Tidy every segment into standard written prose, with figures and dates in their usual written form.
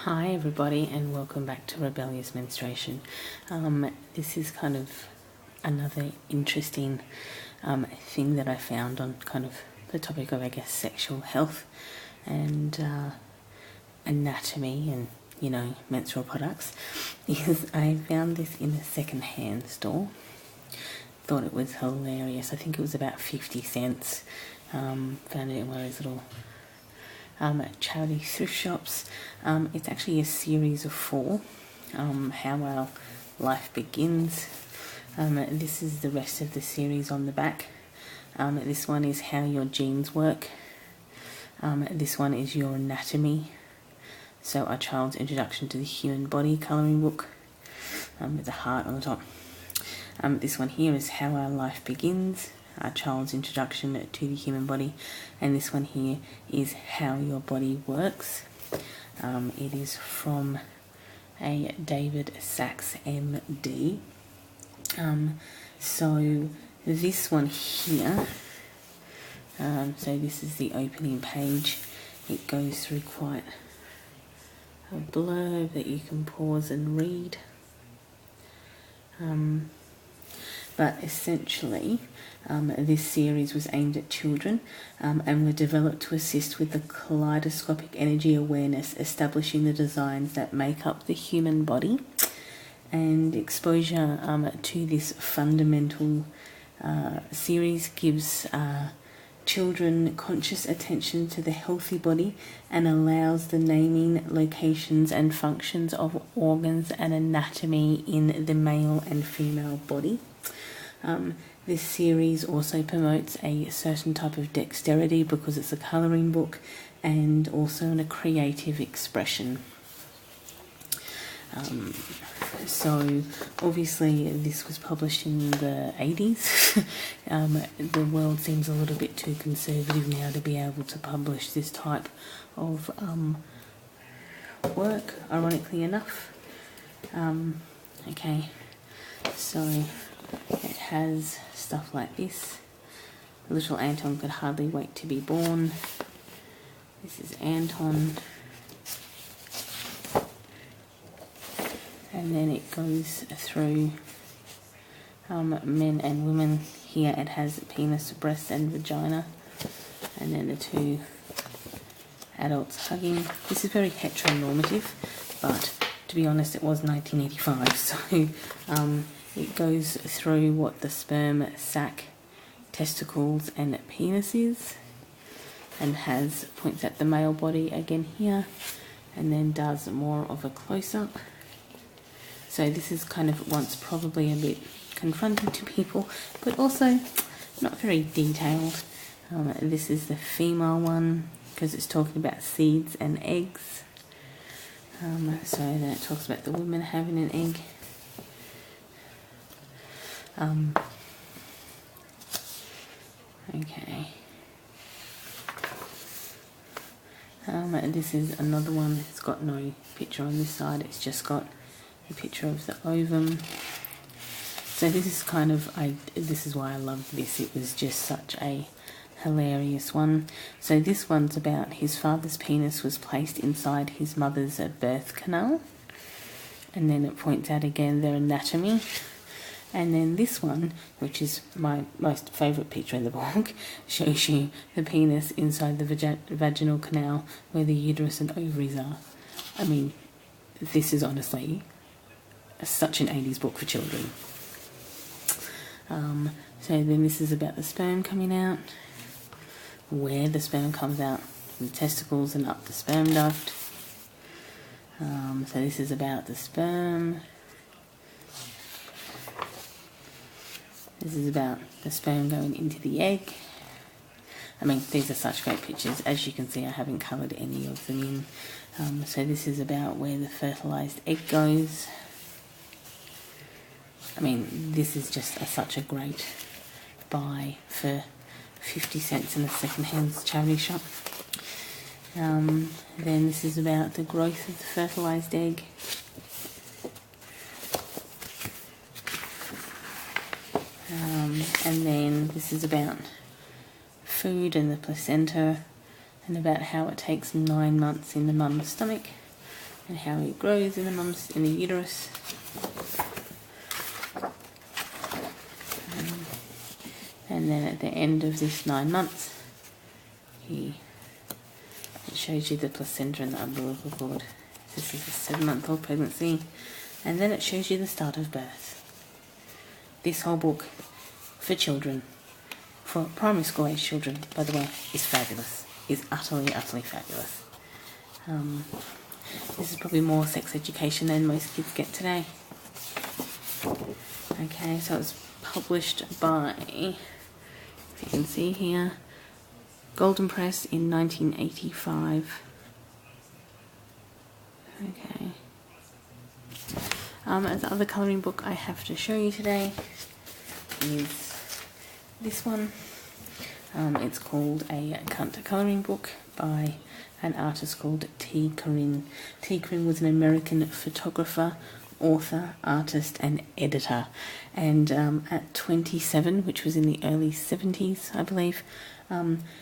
Hi everybody and welcome back to Rebellious Menstruation. This is kind of another interesting thing that I found on kind of the topic of, I guess, sexual health and anatomy and, menstrual products. Is I found this in a second-hand store. Thought it was hilarious. I think it was about 50 cents. Found it in one of those little charity thrift shops. It's actually a series of 4, How Our Life Begins. This is the rest of the series on the back. This one is How Your Genes Work. This one is Your Anatomy. So A Child's Introduction to the Human Body colouring book, with a heart on the top. This one here is How Our Life Begins, A Child's Introduction to the Human Body, and this one here is How Your Body Works. It is from a David Sachs MD. So this one here, so this is the opening page. It goes through quite a blurb that you can pause and read. But essentially, this series was aimed at children and were developed to assist with the kaleidoscopic energy awareness, establishing the designs that make up the human body, and exposure to this fundamental series gives children conscious attention to the healthy body and allows the naming, locations and functions of organs and anatomy in the male and female body. This series also promotes a certain type of dexterity because it's a colouring book and also a creative expression. So obviously this was published in the 80s. The world seems a little bit too conservative now to be able to publish this type of work, ironically enough. Okay, so it has stuff like this. Little Anton could hardly wait to be born. This is Anton. And then it goes through men and women. Here it has penis, breast and vagina. And then the 2 adults hugging. This is very heteronormative, but to be honest, it was 1985, so it goes through what the sperm, sac, testicles and penis is, and points at the male body again here, and then does more of a close-up. So this is kind of once probably a bit confronting to people, but also not very detailed. This is the female one because it's talking about seeds and eggs. So then it talks about the woman having an egg. Okay. This is another one. It's got no picture on this side. It's just got a picture of the ovum. So this is kind of, this is why I loved this. It was just such a hilarious one. So this one's about his father's penis was placed inside his mother's birth canal. And then it points out again their anatomy. And then this one, which is my most favourite picture in the book, shows you the penis inside the vaginal canal where the uterus and ovaries are. I mean, this is honestly such an 80s book for children. So then this is about the sperm coming out, where the sperm comes out from the testicles and up the sperm duct. So this is about the sperm. This is about the sperm going into the egg. I mean, these are such great pictures. As you can see, I haven't coloured any of them in. So this is about where the fertilised egg goes. I mean, this is just such a great buy for 50 cents in a second-hand charity shop. Then this is about the growth of the fertilised egg. And then this is about food and the placenta and about how it takes 9 months in the mum's stomach and how he grows in the uterus. And then at the end of this 9 months, it shows you the placenta and the umbilical cord. This is a 7-month-old pregnancy, and then it shows you the start of birth. This whole book for children, for primary school age children, by the way, is fabulous. Is utterly fabulous. This is probably more sex education than most kids get today. Okay, so it's published by, if you can see here, Golden Press in 1985. Okay. The other colouring book I have to show you today is this one. It's called a colouring book by an artist called T. Corinne. T. Corinne was an American photographer, author, artist and editor, and at 27, which was in the early 70s I believe,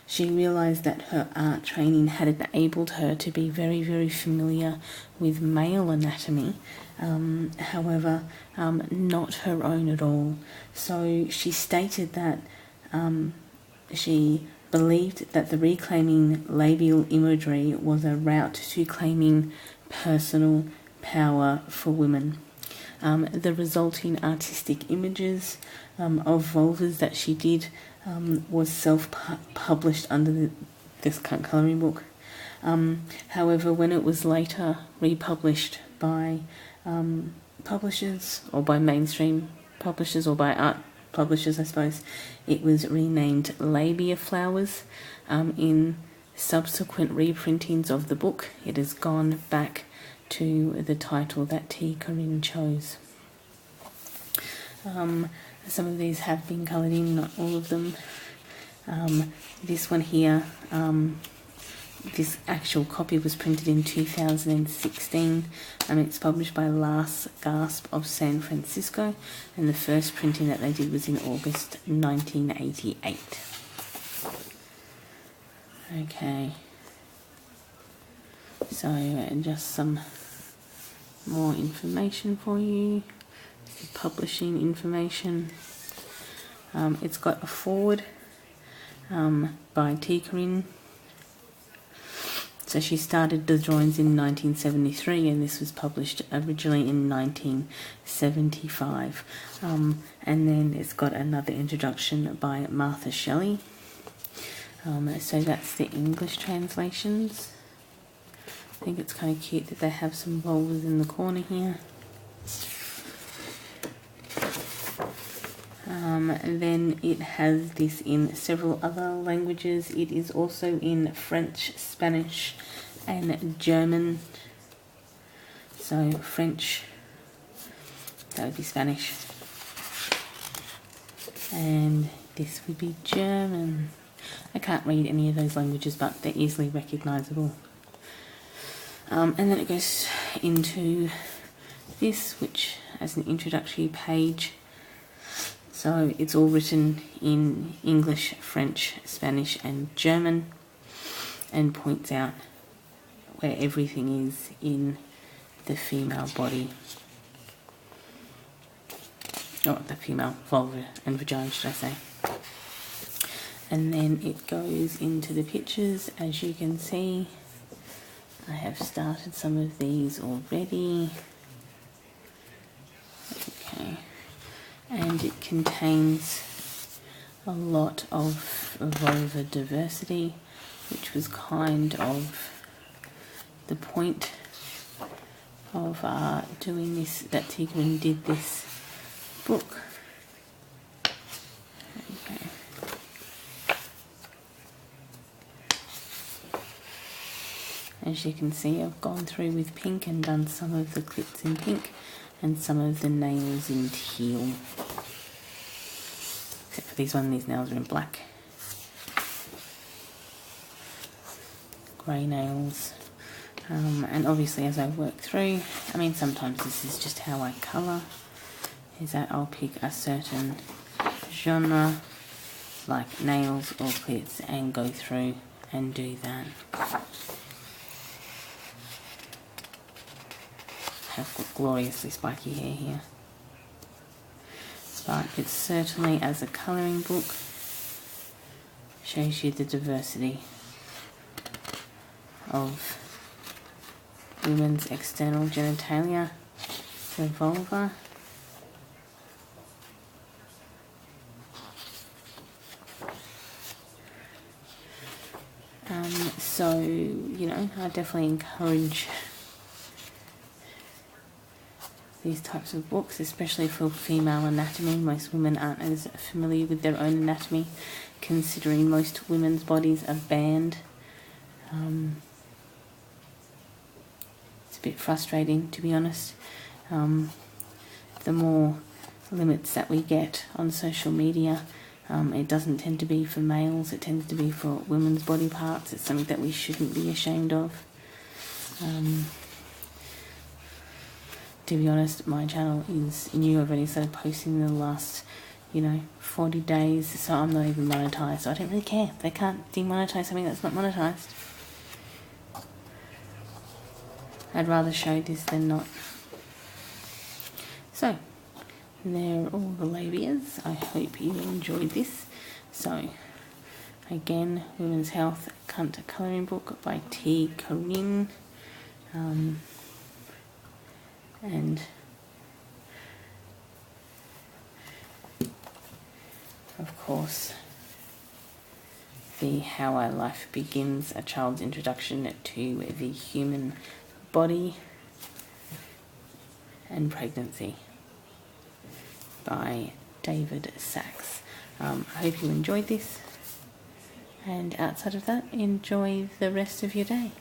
she realised that her art training had enabled her to be very familiar with male anatomy, however not her own at all. So she stated that she believed that the reclaiming labial imagery was a route to claiming personal power for women. The resulting artistic images of vulvas that she did was self-published under this colouring book. However, when it was later republished by publishers, or by mainstream publishers, or by art publishers I suppose, it was renamed Labia Flowers. In subsequent reprintings of the book, it has gone back to the title that T. Corinne chose. Some of these have been coloured in, not all of them. This one here, this actual copy was printed in 2016. It's published by Last Gasp of San Francisco, and the first printing that they did was in August 1988. Okay, so just some more information for you. Publishing information. It's got a foreword by T. Corinne. So she started the drawings in 1973, and this was published originally in 1975. And then it's got another introduction by Martha Shelley. So that's the English translations. I think it's kind of cute that they have some vulvas in the corner here. And then it has this in several other languages. It is also in French, Spanish and German. So French, that would be Spanish, and this would be German. I can't read any of those languages, but they're easily recognisable. And then it goes into this, which as an introductory page. So it's all written in English, French, Spanish and German, and points out where everything is in the female body, or the female vulva and vagina, should I say. And then it goes into the pictures. As you can see, I have started some of these already. Okay. And it contains a lot of vulva diversity, which was kind of the point of doing this, that T. Corinne did this book. Okay. As you can see, I've gone through with pink and done some of the clips in pink and some of the nails in teal. Except for these nails are in black. Grey nails. And obviously as I work through, sometimes this is just how I colour, is that I'll pick a certain genre, like nails or clips, and go through and do that. have got gloriously spiky hair here. But it's certainly, as a colouring book, shows you the diversity of women's external genitalia, the vulva, so, you know, I definitely encourage these types of books, especially for female anatomy. Most women aren't as familiar with their own anatomy, considering most women's bodies are banned. It's a bit frustrating, to be honest. The more limits that we get on social media, it doesn't tend to be for males, it tends to be for women's body parts. It's something that we shouldn't be ashamed of. To be honest, my channel is new. I've only started posting in the last, 40 days, so I'm not even monetized, so I don't really care. They can't demonetize something that's not monetized. I'd rather show this than not. So, there are all the labias. I hope you enjoyed this. So, again, Women's Health Cunt Colouring Book by T. Corinne. And of course, the How Our Life Begins, A Child's Introduction to the Human Body and Pregnancy by David Sachs. I hope you enjoyed this, and outside of that, enjoy the rest of your day.